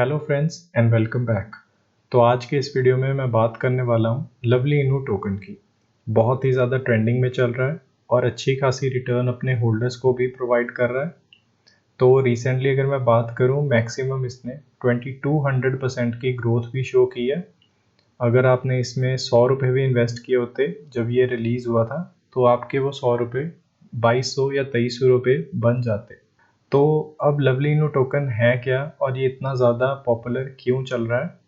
Hello friends and welcome back. तो आज के इस वीडियो में मैं बात करने वाला हूँ लवली इनू टोकन की। बहुत ही ज़्यादा ट्रेंडिंग में चल रहा है और अच्छी खासी रिटर्न अपने होल्डर्स को भी प्रोवाइड कर रहा है। तो रिसेंटली अगर मैं बात करूँ, मैक्सिमम इसने 2200% की ग्रोथ भी शो की है। अगर आपने इसमें 100 रुपये भी इन्वेस्ट किए होते जब ये रिलीज़ हुआ था, तो आपके वो 100 रुपये 2200 या 2300 रुपये बन जाते। तो अब लवली इनू टोकन है क्या और ये इतना ज़्यादा पॉपुलर क्यों चल रहा है?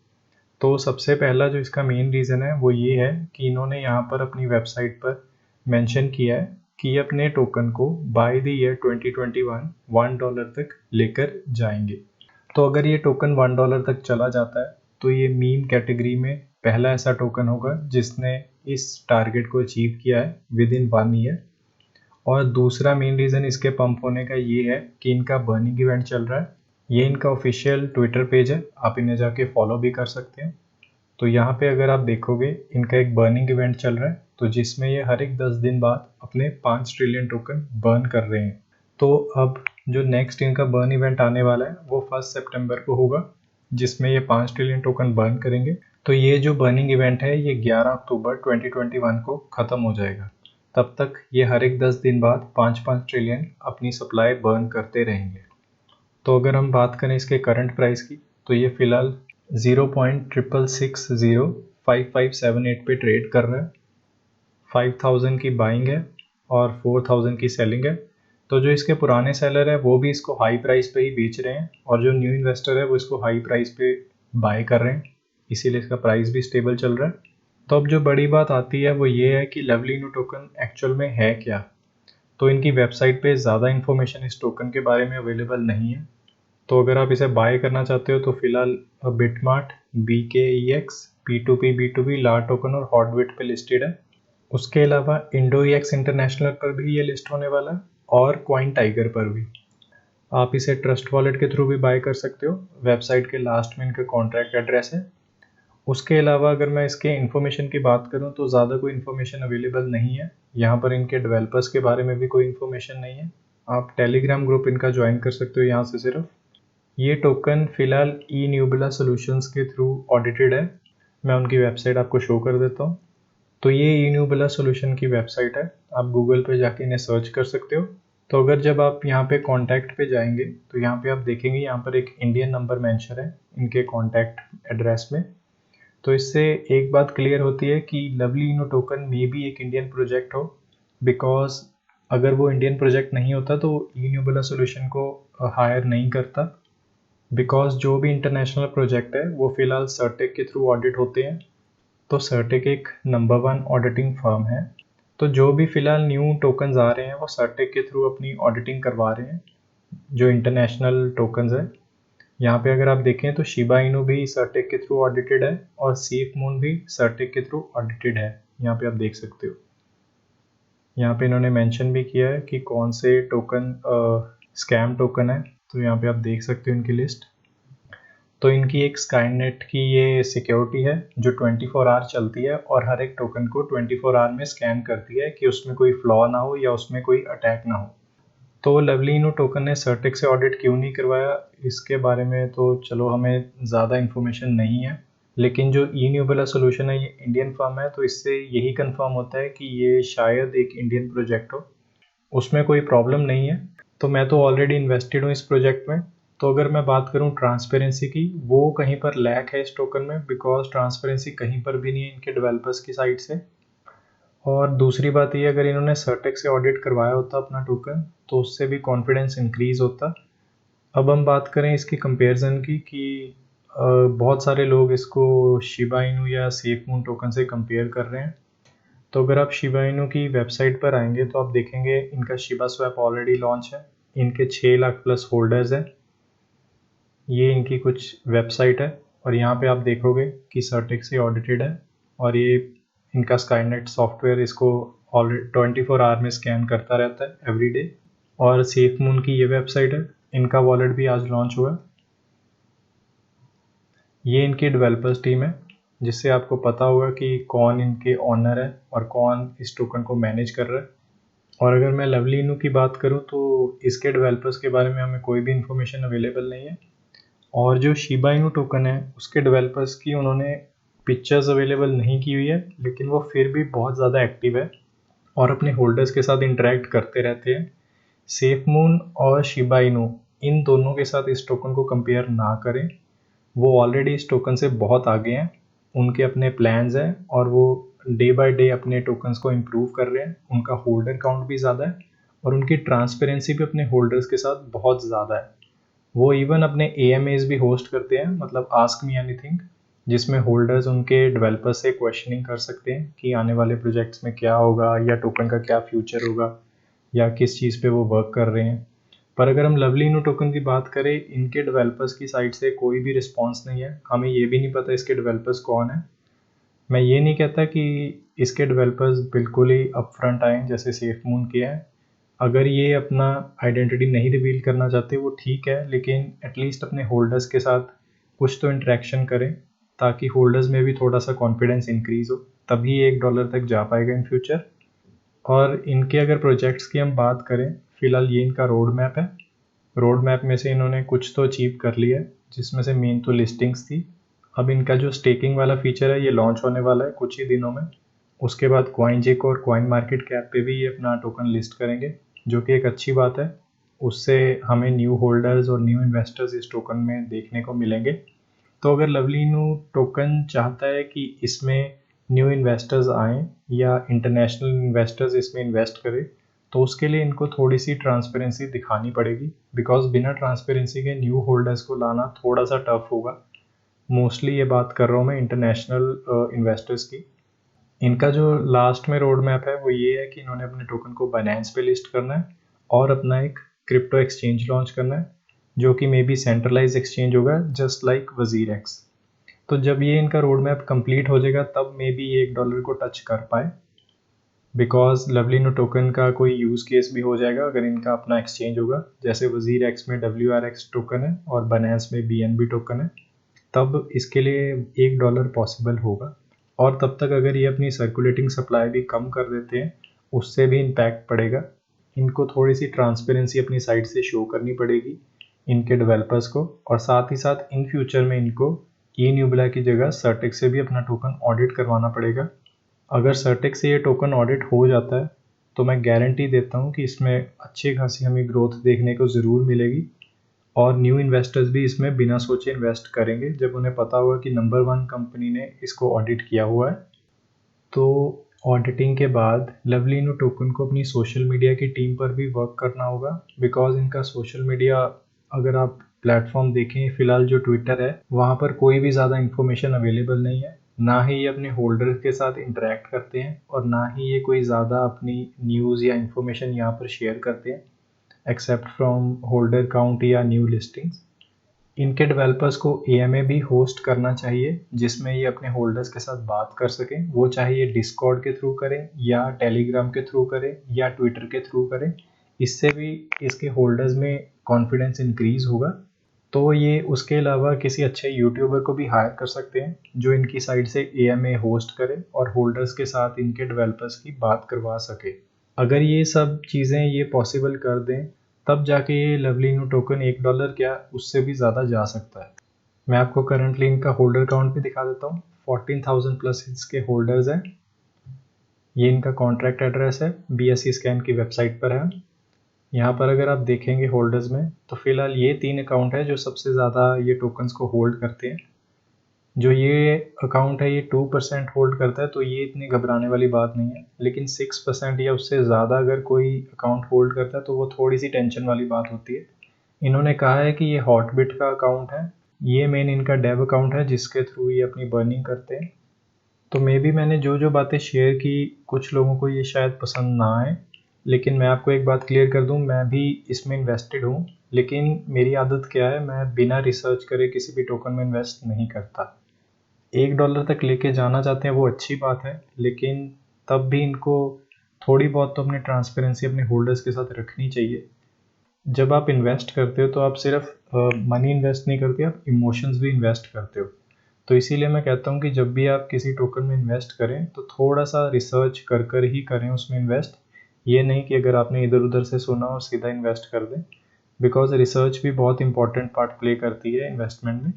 तो सबसे पहला जो इसका मेन रीज़न है वो ये है कि इन्होंने यहाँ पर अपनी वेबसाइट पर मेंशन किया है कि ये अपने टोकन को बाय द ईयर 2021 $1 तक लेकर जाएंगे। तो अगर ये टोकन $1 तक चला जाता है तो ये मीम कैटेगरी में पहला ऐसा टोकन होगा जिसने इस टारगेट को अचीव किया है विद इन 1 ईयर। और दूसरा मेन रीज़न इसके पंप होने का ये है कि इनका बर्निंग इवेंट चल रहा है। ये इनका ऑफिशियल ट्विटर पेज है, आप इन्हें जाके फॉलो भी कर सकते हैं। तो यहाँ पे अगर आप देखोगे, इनका एक बर्निंग इवेंट चल रहा है, तो जिसमें ये हर एक 10 दिन बाद अपने 5 ट्रिलियन टोकन बर्न कर रहे हैं। तो अब जो नेक्स्ट इनका बर्न इवेंट आने वाला है वो 1 सितंबर को होगा, जिसमें ये 5 ट्रिलियन टोकन बर्न करेंगे। तो ये जो बर्निंग इवेंट है ये 11 अक्टूबर 2021 को ख़त्म हो जाएगा। तब तक ये हर एक 10 दिन बाद 5-5 ट्रिलियन अपनी सप्लाई बर्न करते रहेंगे। तो अगर हम बात करें इसके करंट प्राइस की, तो ये फ़िलहाल 0.6605578 पे ट्रेड कर रहा है। 5000 की बाइंग है और 4000 की सेलिंग है। तो जो इसके पुराने सेलर है वो भी इसको हाई प्राइस पे ही बेच रहे हैं और जो न्यू इन्वेस्टर है वो इसको हाई प्राइस पे बाय कर रहे हैं, इसीलिए इसका प्राइस भी स्टेबल चल रहा है। तो अब जो बड़ी बात आती है वो ये है कि लवली इनू टोकन एक्चुअल में है क्या। तो इनकी वेबसाइट पे ज़्यादा इन्फॉर्मेशन इस टोकन के बारे में अवेलेबल नहीं है। तो अगर आप इसे बाय करना चाहते हो तो फिलहाल बिटमार्ट, BKEX, P2P, B2B, ला टोकन और हॉटबिट पे लिस्टेड है। उसके अलावा IndoEX इंटरनेशनल पर भी ये लिस्ट होने वाला है और कॉइन टाइगर पर भी। आप इसे ट्रस्ट वॉलेट के थ्रू भी बाय कर सकते हो। वेबसाइट के लास्ट में इनका कॉन्ट्रैक्ट एड्रेस है। उसके अलावा अगर मैं इसके इन्फॉर्मेशन की बात करूं तो ज़्यादा कोई इन्फॉर्मेशन अवेलेबल नहीं है। यहाँ पर इनके डेवलपर्स के बारे में भी कोई इन्फॉर्मेशन नहीं है। आप टेलीग्राम ग्रुप इनका ज्वाइन कर सकते हो यहाँ से सिर्फ। ये टोकन फिलहाल eNubula सॉल्यूशंस के थ्रू ऑडिटेड है। मैं उनकी वेबसाइट आपको शो कर देता हूँ। तो ये eNubula सॉल्यूशन की वेबसाइट है, आप गूगल पे जाके इन्हें सर्च कर सकते हो। तो अगर जब आप यहाँ पे कॉन्टैक्ट पे जाएंगे तो यहाँ पे आप देखेंगे यहाँ पर एक इंडियन नंबर मेंशन है इनके कॉन्टैक्ट एड्रेस में। तो इससे एक बात क्लियर होती है कि लवली इनू टोकन में भी एक इंडियन प्रोजेक्ट हो, बिकॉज अगर वो इंडियन प्रोजेक्ट नहीं होता तो eNubula सॉल्यूशन को हायर नहीं करता। बिकॉज जो भी इंटरनेशनल प्रोजेक्ट है वो फिलहाल सर्टेक के थ्रू ऑडिट होते हैं। तो सर्टेक एक नंबर 1 ऑडिटिंग फर्म है। तो जो भी फिलहाल न्यू टोकन्स आ रहे हैं वो सर्टेक के थ्रू अपनी ऑडिटिंग करवा रहे हैं, जो इंटरनेशनल टोकन्स है। यहाँ पे अगर आप देखें तो शिबा इनू भी सर्टेक के थ्रू ऑडिटेड है और सेफ मून भी सर्टेक के थ्रू ऑडिटेड है। यहाँ पे आप देख सकते हो। यहाँ पे इन्होंने मेंशन भी किया है कि कौन से टोकन स्कैम टोकन है। तो यहाँ पे आप देख सकते हो इनकी लिस्ट। तो इनकी एक स्काईनेट की ये सिक्योरिटी है जो 24 आवर चलती है और हर एक टोकन को 24 आवर में स्कैन करती है कि उसमें कोई फ्लॉ ना हो या उसमें कोई अटैक ना हो। तो लवली इनू टोकन ने सर्टेक से ऑडिट क्यों नहीं करवाया, इसके बारे में तो चलो हमें ज़्यादा इन्फॉर्मेशन नहीं है। लेकिन जो eNubula सॉल्यूशन है ये इंडियन फर्म है, तो इससे यही कंफर्म होता है कि ये शायद एक इंडियन प्रोजेक्ट हो। उसमें कोई प्रॉब्लम नहीं है। तो मैं तो ऑलरेडी इन्वेस्टेड हूँ इस प्रोजेक्ट में। तो अगर मैं बात करूँ ट्रांसपेरेंसी की, वो कहीं पर लैक है इस टोकन में, बिकॉज ट्रांसपेरेंसी कहीं पर भी नहीं है इनके डेवलपर्स की साइड से। और दूसरी बात ये, अगर इन्होंने सर्टेक से ऑडिट करवाया होता अपना टोकन तो उससे भी कॉन्फिडेंस इंक्रीज होता। अब हम बात करें इसकी कंपैरिजन की कि बहुत सारे लोग इसको शिबा इनू या सेफ मून टोकन से कंपेयर कर रहे हैं। तो अगर आप शिबा इनू की वेबसाइट पर आएंगे तो आप देखेंगे इनका शिबा स्वैप ऑलरेडी लॉन्च है। इनके 6 लाख प्लस होल्डर्स हैं। ये इनकी कुछ वेबसाइट है और यहाँ पे आप देखोगे कि सर्टेक से ऑडिटेड है और ये इनका स्काईनेट सॉफ्टवेयर इसको ऑलरेडी 24 आवर में स्कैन करता रहता है एवरी डे। और सेफ मून की ये वेबसाइट है, इनका वॉलेट भी आज लॉन्च हुआ है। ये इनकी डेवलपर्स टीम है, जिससे आपको पता होगा कि कौन इनके ऑनर है और कौन इस टोकन को मैनेज कर रहा है। और अगर मैं लवली इनू की बात करूं तो इसके डेवलपर्स के बारे में हमें कोई भी इन्फॉर्मेशन अवेलेबल नहीं है। और जो शिबा इनू टोकन है उसके डेवलपर्स की उन्होंने पिक्चर्स अवेलेबल नहीं की हुई है, लेकिन वो फिर भी बहुत ज़्यादा एक्टिव है और अपने होल्डर्स के साथ इंटरेक्ट करते रहते हैं। सेफमून और शिबा इनू इन दोनों के साथ इस टोकन को कंपेयर ना करें, वो ऑलरेडी इस टोकन से बहुत आगे हैं, उनके अपने प्लान्स हैं और वो डे बाय डे अपने टोकन्स को इम्प्रूव कर रहे हैं। उनका होल्डर काउंट भी ज़्यादा है और उनकी ट्रांसपेरेंसी भी अपने होल्डर्स के साथ बहुत ज़्यादा है। वो इवन अपने AMAs भी होस्ट करते हैं, मतलब आस्क मी एनीथिंग, जिसमें होल्डर्स उनके डेवलपर्स से क्वेश्चनिंग कर सकते हैं कि आने वाले प्रोजेक्ट्स में क्या होगा या टोकन का क्या फ्यूचर होगा या किस चीज़ पे वो वर्क कर रहे हैं। पर अगर हम लवली इनू टोकन की बात करें, इनके डेवलपर्स की साइड से कोई भी रिस्पॉन्स नहीं है। हमें ये भी नहीं पता इसके डेवलपर्स कौन है। मैं ये नहीं कहता कि इसके डेवलपर्स बिल्कुल ही अपफ्रंट आए जैसे सेफमून किया है। अगर ये अपना आइडेंटिटी नहीं रिवील करना चाहते वो ठीक है, लेकिन एटलीस्ट अपने होल्डर्स के साथ कुछ तो इंटरेक्शन करें ताकि होल्डर्स में भी थोड़ा सा कॉन्फिडेंस इंक्रीज हो, तभी $1 तक जा पाएगा इन फ्यूचर। और इनके अगर प्रोजेक्ट्स की हम बात करें, फ़िलहाल ये इनका रोड मैप है। रोड मैप में से इन्होंने कुछ तो अचीव कर लिया है, जिसमें से मेन तो लिस्टिंग्स थी। अब इनका जो स्टेकिंग वाला फीचर है ये लॉन्च होने वाला है कुछ ही दिनों में। उसके बाद CoinJeek और कॉइन मार्केट कैप पे भी ये अपना टोकन लिस्ट करेंगे, जो कि एक अच्छी बात है। उससे हमें न्यू होल्डर्स और न्यू इन्वेस्टर्स इस टोकन में देखने को मिलेंगे। तो अगर लवली इनू टोकन चाहता है कि इसमें न्यू इन्वेस्टर्स आएँ या इंटरनेशनल इन्वेस्टर्स इसमें इन्वेस्ट करें, तो उसके लिए इनको थोड़ी सी ट्रांसपेरेंसी दिखानी पड़ेगी, बिकॉज बिना ट्रांसपेरेंसी के न्यू होल्डर्स को लाना थोड़ा सा टफ होगा। मोस्टली ये बात कर रहा हूँ मैं इंटरनेशनल इन्वेस्टर्स की। इनका जो लास्ट में रोड मैप है वो ये है कि इन्होंने अपने टोकन को बाइनेंस पे लिस्ट करना है और अपना एक क्रिप्टो एक्सचेंज लॉन्च करना है, जो कि मे बी सेंट्रलाइज एक्सचेंज होगा जस्ट लाइक WazirX। तो जब ये इनका रोड मैप कंप्लीट हो जाएगा तब मे बी ये $1 को टच कर पाए, बिकॉज लवली इनू टोकन का कोई यूज़ केस भी हो जाएगा अगर इनका अपना एक्सचेंज होगा। जैसे WazirX में WRX टोकन है और बाइनेंस में BNB टोकन है, तब इसके लिए $1 पॉसिबल होगा। और तब तक अगर ये अपनी सर्कुलेटिंग सप्लाई भी कम कर देते हैं, उससे भी इम्पैक्ट पड़ेगा। इनको थोड़ी सी ट्रांसपेरेंसी अपनी साइड से शो करनी पड़ेगी इनके डेवलपर्स को, और साथ ही साथ इन फ्यूचर में इनको eNubula की जगह सर्टेक्स से भी अपना टोकन ऑडिट करवाना पड़ेगा। अगर सर्टेक्स से ये टोकन ऑडिट हो जाता है तो मैं गारंटी देता हूँ कि इसमें अच्छी खासी हमें ग्रोथ देखने को ज़रूर मिलेगी और न्यू इन्वेस्टर्स भी इसमें बिना सोचे इन्वेस्ट करेंगे जब उन्हें पता होगा कि नंबर 1 कंपनी ने इसको ऑडिट किया हुआ है। तो ऑडिटिंग के बाद लवली इनू टोकन को अपनी सोशल मीडिया की टीम पर भी वर्क करना होगा, बिकॉज इनका सोशल मीडिया, अगर आप प्लेटफॉर्म देखें फ़िलहाल जो ट्विटर है वहाँ पर कोई भी ज़्यादा इन्फॉर्मेशन अवेलेबल नहीं है। ना ही ये अपने होल्डर के साथ इंटरेक्ट करते हैं और ना ही ये कोई ज़्यादा अपनी न्यूज़ या इन्फॉर्मेशन यहाँ पर शेयर करते हैं एक्सेप्ट फ्रॉम होल्डर काउंट या न्यू लिस्टिंग्स। इनके डेवलपर्स को AMA भी होस्ट करना चाहिए जिसमें ये अपने होल्डर्स के साथ बात कर सकें, वो चाहे ये डिस्कॉर्ड के थ्रू करें या टेलीग्राम के थ्रू करें या ट्विटर के थ्रू करें। इससे भी इसके होल्डर्स में कॉन्फिडेंस इंक्रीज होगा। तो ये उसके अलावा किसी अच्छे यूट्यूबर को भी हायर कर सकते हैं जो इनकी साइड से AMA होस्ट करे और होल्डर्स के साथ इनके डेवलपर्स की बात करवा सके। अगर ये सब चीज़ें ये पॉसिबल कर दें तब जाके ये लवली इनू टोकन $1 क्या उससे भी ज़्यादा जा सकता है। मैं आपको करंटली इनका होल्डर काउंट भी दिखा देता हूँ। 14,000 प्लस इसके होल्डर्स हैं। ये इनका कॉन्ट्रैक्ट एड्रेस है, BSE स्कैन की वेबसाइट पर है। यहाँ पर अगर आप देखेंगे होल्डर्स में तो फिलहाल ये 3 अकाउंट है जो सबसे ज़्यादा ये टोकन्स को होल्ड करते हैं। जो ये अकाउंट है ये 2% होल्ड करता है, तो ये इतनी घबराने वाली बात नहीं है। लेकिन 6% या उससे ज़्यादा अगर कोई अकाउंट होल्ड करता है तो वो थोड़ी सी टेंशन वाली बात होती है। इन्होंने कहा है कि ये हॉटबिट का अकाउंट है, ये मेन इनका डेव अकाउंट है जिसके थ्रू ये अपनी बर्निंग करते हैं। तो मे बी मैंने जो जो बातें शेयर की कुछ लोगों को ये शायद पसंद ना आए, लेकिन मैं आपको एक बात क्लियर कर दूं, मैं भी इसमें इन्वेस्टेड हूँ। लेकिन मेरी आदत क्या है, मैं बिना रिसर्च करे किसी भी टोकन में इन्वेस्ट नहीं करता। $1 तक लेके जाना चाहते हैं वो अच्छी बात है, लेकिन तब भी इनको थोड़ी बहुत तो अपनी ट्रांसपेरेंसी अपने होल्डर्स के साथ रखनी चाहिए। जब आप इन्वेस्ट करते हो तो आप सिर्फ मनी इन्वेस्ट नहीं करते, आप इमोशंस भी इन्वेस्ट करते हो। तो इसीलिए मैं कहता हूँ कि जब भी आप किसी टोकन में इन्वेस्ट करें तो थोड़ा सा रिसर्च कर कर ही करें उसमें इन्वेस्ट। ये नहीं कि अगर आपने इधर उधर से सुना और सीधा इन्वेस्ट कर दें, बिकॉज रिसर्च भी बहुत इंपॉर्टेंट पार्ट प्ले करती है इन्वेस्टमेंट में,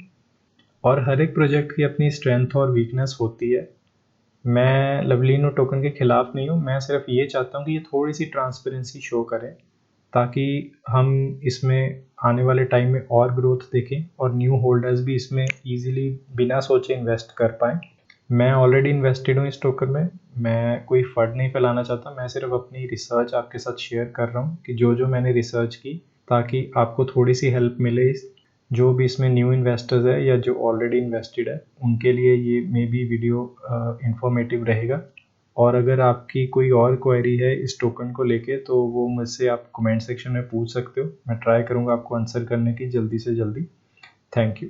और हर एक प्रोजेक्ट की अपनी स्ट्रेंथ और वीकनेस होती है। मैं लवलीनो टोकन के खिलाफ नहीं हूँ, मैं सिर्फ ये चाहता हूँ कि ये थोड़ी सी ट्रांसपेरेंसी शो करें ताकि हम इसमें आने वाले टाइम में और ग्रोथ देखें और न्यू होल्डर्स भी इसमें इजीली बिना सोचे इन्वेस्ट कर पाएँ। मैं ऑलरेडी इन्वेस्टेड हूँ इस टोकन में, मैं कोई फर्ड नहीं फैलाना चाहता, मैं सिर्फ अपनी रिसर्च आपके साथ शेयर कर रहा हूँ कि जो मैंने रिसर्च की, ताकि आपको थोड़ी सी हेल्प मिले। जो भी इसमें न्यू इन्वेस्टर्स है या जो ऑलरेडी इन्वेस्टेड है उनके लिए ये मे बी वीडियो इंफॉर्मेटिव रहेगा। और अगर आपकी कोई और क्वेरी है इस टोकन को लेके तो वो मुझसे आप कमेंट सेक्शन में पूछ सकते हो, मैं ट्राई करूँगा आपको आंसर करने की जल्दी से जल्दी। Thank you.